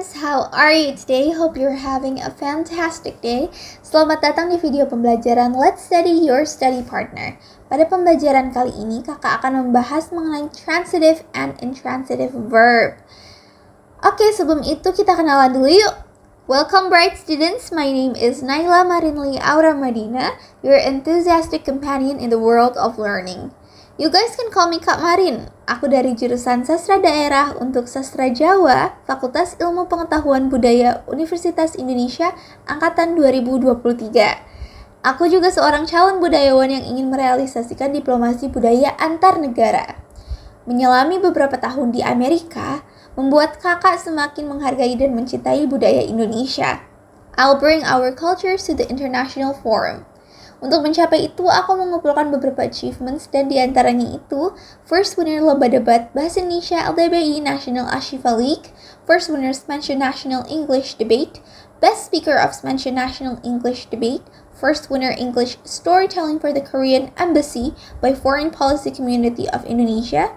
students, how are you today? Hope you're having a fantastic day. Selamat datang di video pembelajaran Let's Study Your Study Partner. Pada pembelajaran kali ini, kakak akan membahas mengenai transitive and intransitive verb. Oke, sebelum itu kita kenalan dulu yuk. Welcome bright students, my name is Naila Marinli Aura Madina, your enthusiastic companion in the world of learning. You guys can call me Kak Marin. Aku dari jurusan Sastra Daerah untuk Sastra Jawa, Fakultas Ilmu Pengetahuan Budaya Universitas Indonesia Angkatan 2023. Aku juga seorang calon budayawan yang ingin merealisasikan diplomasi budaya antar negara. Menyelami beberapa tahun di Amerika, membuat kakak semakin menghargai dan mencintai budaya Indonesia. I'll bring our cultures to the international forum. Untuk mencapai itu, aku mengumpulkan beberapa achievements dan diantaranya itu First Winner Lomba Debat Bahasa Indonesia LDBI National Ashifa League, First Winner Smentia National English Debate, Best Speaker of Smentia National English Debate, First Winner English Storytelling for the Korean Embassy by Foreign Policy Community of Indonesia,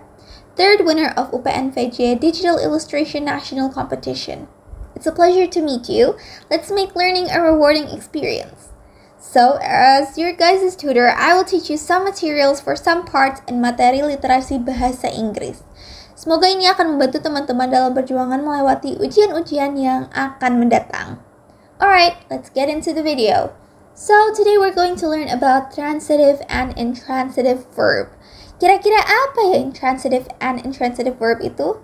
Third Winner of UPN VJ Digital Illustration National Competition. It's a pleasure to meet you. Let's make learning a rewarding experience. So, as your guys' tutor, I will teach you some materials for some parts and materi literasi bahasa Inggris. Semoga ini akan membantu teman-teman dalam perjuangan melewati ujian-ujian yang akan mendatang. Alright, let's get into the video. So, today we're going to learn about transitive and intransitive verb. Kira-kira apa ya intransitive and intransitive verb itu?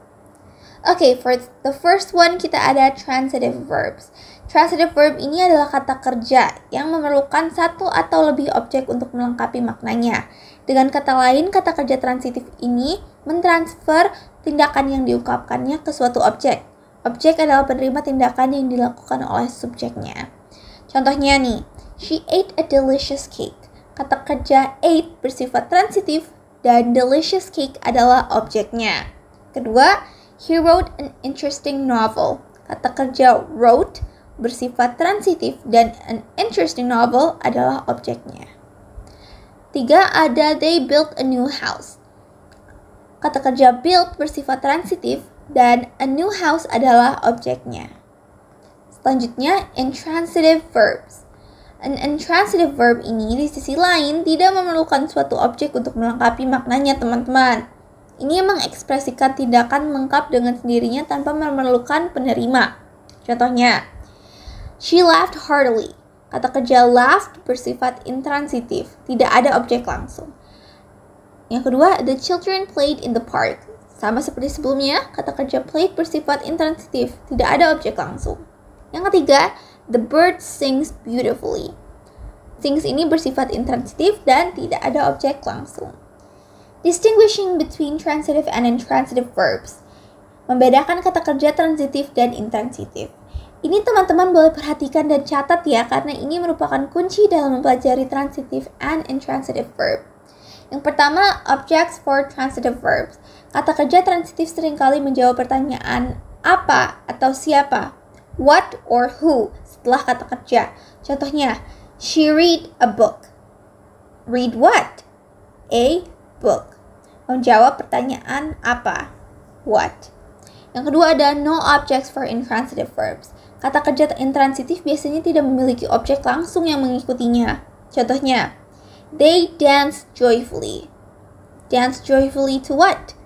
Okay, for the first one, kita ada transitive verbs. Transitive verb ini adalah kata kerja yang memerlukan satu atau lebih objek untuk melengkapi maknanya. Dengan kata lain, kata kerja transitif ini mentransfer tindakan yang diungkapkannya ke suatu objek. Objek adalah penerima tindakan yang dilakukan oleh subjeknya. Contohnya nih, she ate a delicious cake. Kata kerja ate bersifat transitif dan delicious cake adalah objeknya. Kedua, he wrote an interesting novel. Kata kerja wrote bersifat transitif dan an interesting novel adalah objeknya. Tiga, ada they built a new house. Kata kerja built bersifat transitif dan a new house adalah objeknya. Selanjutnya, intransitive verbs. An intransitive verb ini di sisi lain tidak memerlukan suatu objek untuk melengkapi maknanya, teman-teman. Ini mengekspresikan tindakan lengkap dengan sendirinya tanpa memerlukan penerima. Contohnya, she laughed heartily. Kata kerja laughed bersifat intransitif, tidak ada objek langsung. Yang kedua, the children played in the park. Sama seperti sebelumnya, kata kerja played bersifat intransitif, tidak ada objek langsung. Yang ketiga, the bird sings beautifully. Sings ini bersifat intransitif dan tidak ada objek langsung. Distinguishing between transitive and intransitive verbs. Membedakan kata kerja transitif dan intransitif. Ini teman-teman boleh perhatikan dan catat ya, karena ini merupakan kunci dalam mempelajari transitive and intransitive verb. Yang pertama, objects for transitive verbs. Kata kerja transitif seringkali menjawab pertanyaan apa atau siapa, what or who setelah kata kerja. Contohnya, she read a book. Read what? A book. Menjawab pertanyaan apa, what. Yang kedua ada no objects for intransitive verbs. Kata kerja intransitif biasanya tidak memiliki objek langsung yang mengikutinya. Contohnya, they dance joyfully. Dance joyfully to what?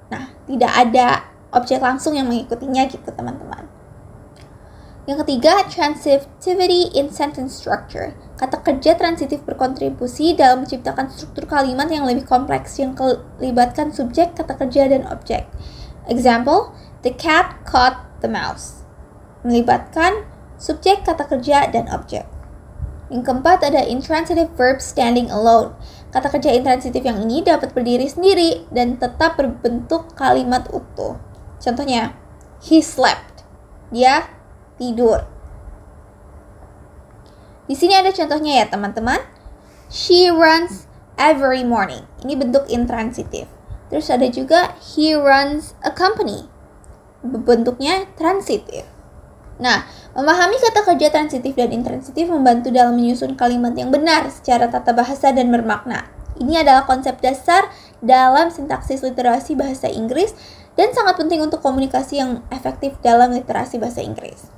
Nah, tidak ada objek langsung yang mengikutinya gitu, teman-teman. Yang ketiga, transitivity in sentence structure. Kata kerja transitif berkontribusi dalam menciptakan struktur kalimat yang lebih kompleks yang melibatkan subjek, kata kerja, dan objek. Example, the cat caught the mouse. Melibatkan subjek, kata kerja, dan objek. Yang keempat ada intransitive verb standing alone. Kata kerja intransitif yang ini dapat berdiri sendiri dan tetap berbentuk kalimat utuh. Contohnya, he slept. Dia tidur. Di sini ada contohnya ya, teman-teman. She runs every morning. Ini bentuk intransitif. Terus ada juga he runs a company. Bentuknya transitif. Nah, memahami kata kerja transitif dan intransitif membantu dalam menyusun kalimat yang benar secara tata bahasa dan bermakna. Ini adalah konsep dasar dalam sintaksis literasi bahasa Inggris dan sangat penting untuk komunikasi yang efektif dalam literasi bahasa Inggris.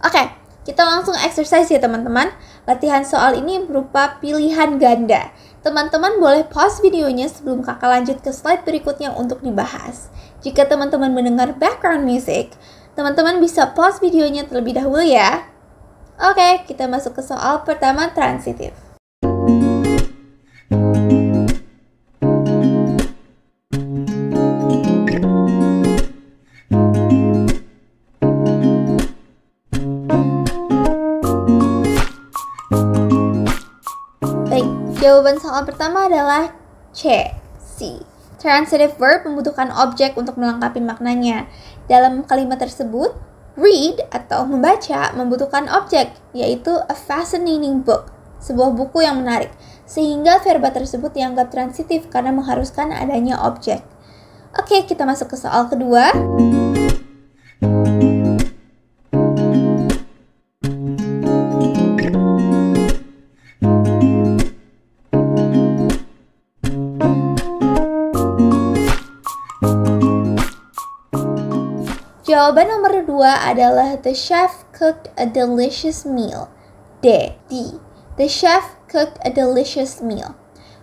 Oke, kita langsung exercise ya teman-teman. Latihan soal ini berupa pilihan ganda. Teman-teman boleh pause videonya sebelum kakak lanjut ke slide berikutnya untuk dibahas. Jika teman-teman mendengar background music, teman-teman bisa pause videonya terlebih dahulu ya. Oke, kita masuk ke soal pertama, transitif. Jawaban soal pertama adalah C. Transitive verb membutuhkan objek untuk melengkapi maknanya. Dalam kalimat tersebut, read atau membaca membutuhkan objek, yaitu a fascinating book, sebuah buku yang menarik, sehingga verba tersebut dianggap transitif karena mengharuskan adanya objek. Oke, kita masuk ke soal kedua. Jawaban nomor 2 adalah the chef cooked a delicious meal. D. The chef cooked a delicious meal.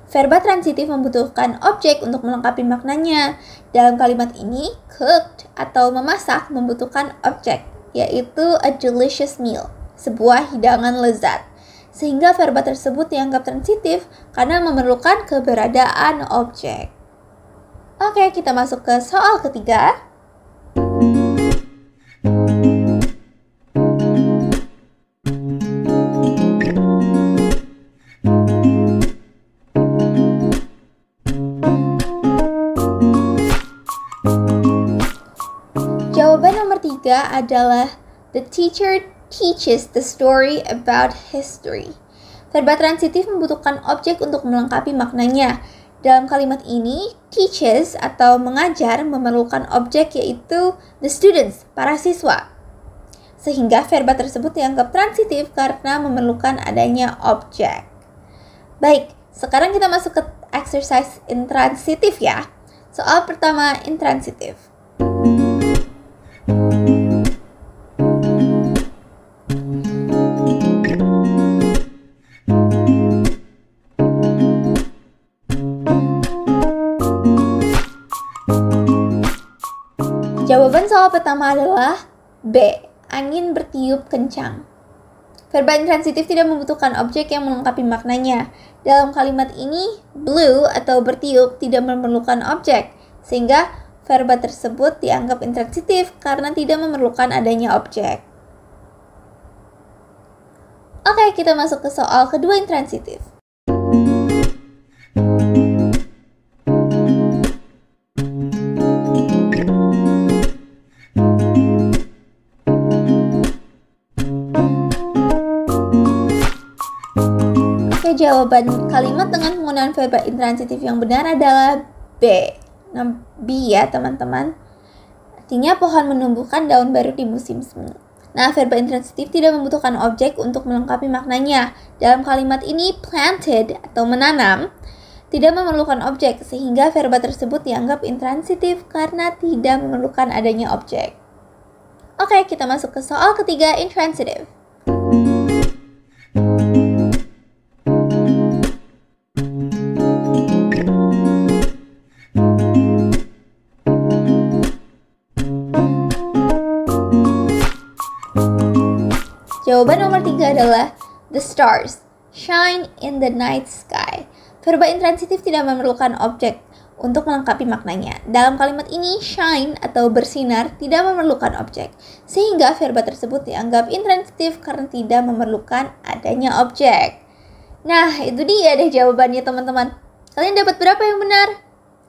Verba transitif membutuhkan objek untuk melengkapi maknanya. Dalam kalimat ini, cooked atau memasak membutuhkan objek, yaitu a delicious meal, sebuah hidangan lezat. Sehingga verba tersebut dianggap transitif karena memerlukan keberadaan objek. Oke, kita masuk ke soal ketiga. Jawaban nomor 3 adalah the teacher teaches the story about history. Verba transitif membutuhkan objek untuk melengkapi maknanya. Dalam kalimat ini, teaches atau mengajar memerlukan objek yaitu the students, para siswa. Sehingga verba tersebut dianggap transitif karena memerlukan adanya objek. Baik, sekarang kita masuk ke exercise intransitif ya. Soal pertama, intransitif. Jawaban soal pertama adalah B. Angin bertiup kencang. Verba intransitif tidak membutuhkan objek yang melengkapi maknanya. Dalam kalimat ini, blew atau bertiup tidak memerlukan objek, sehingga verba tersebut dianggap intransitif karena tidak memerlukan adanya objek. Oke, kita masuk ke soal kedua intransitif. Jawaban kalimat dengan penggunaan verba intransitif yang benar adalah B. Nah, B ya teman-teman. Artinya pohon menumbuhkan daun baru di musim semi. Nah, verba intransitif tidak membutuhkan objek untuk melengkapi maknanya. Dalam kalimat ini, planted atau menanam tidak memerlukan objek, sehingga verba tersebut dianggap intransitif karena tidak memerlukan adanya objek. Oke, kita masuk ke soal ketiga, intransitive. Jawaban nomor 3 adalah the stars shine in the night sky. Verba intransitif tidak memerlukan objek untuk melengkapi maknanya. Dalam kalimat ini, shine atau bersinar tidak memerlukan objek, sehingga verba tersebut dianggap intransitif karena tidak memerlukan adanya objek. Nah, itu dia deh jawabannya teman-teman. Kalian dapat berapa yang benar?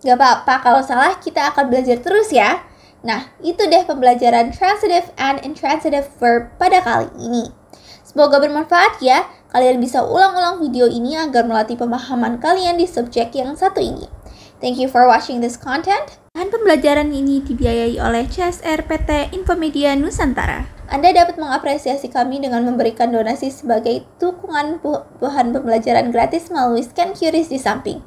Gak apa-apa, kalau salah kita akan belajar terus ya. Nah, itu deh pembelajaran transitive and intransitive verb pada kali ini. Semoga bermanfaat ya. Kalian bisa ulang-ulang video ini agar melatih pemahaman kalian di subjek yang satu ini. Thank you for watching this content. Bahan pembelajaran ini dibiayai oleh CSR PT Infomedia Nusantara. Anda dapat mengapresiasi kami dengan memberikan donasi sebagai dukungan bahan pembelajaran gratis melalui scan QRIS di samping.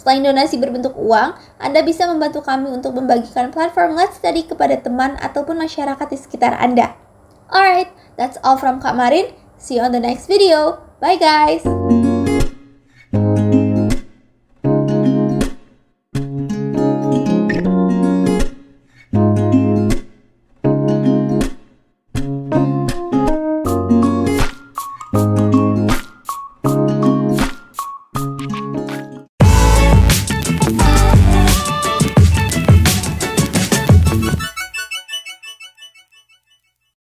Selain donasi berbentuk uang, Anda bisa membantu kami untuk membagikan platform Let's Study kepada teman ataupun masyarakat di sekitar Anda. Alright, that's all from Kak Marin. See you on the next video. Bye guys!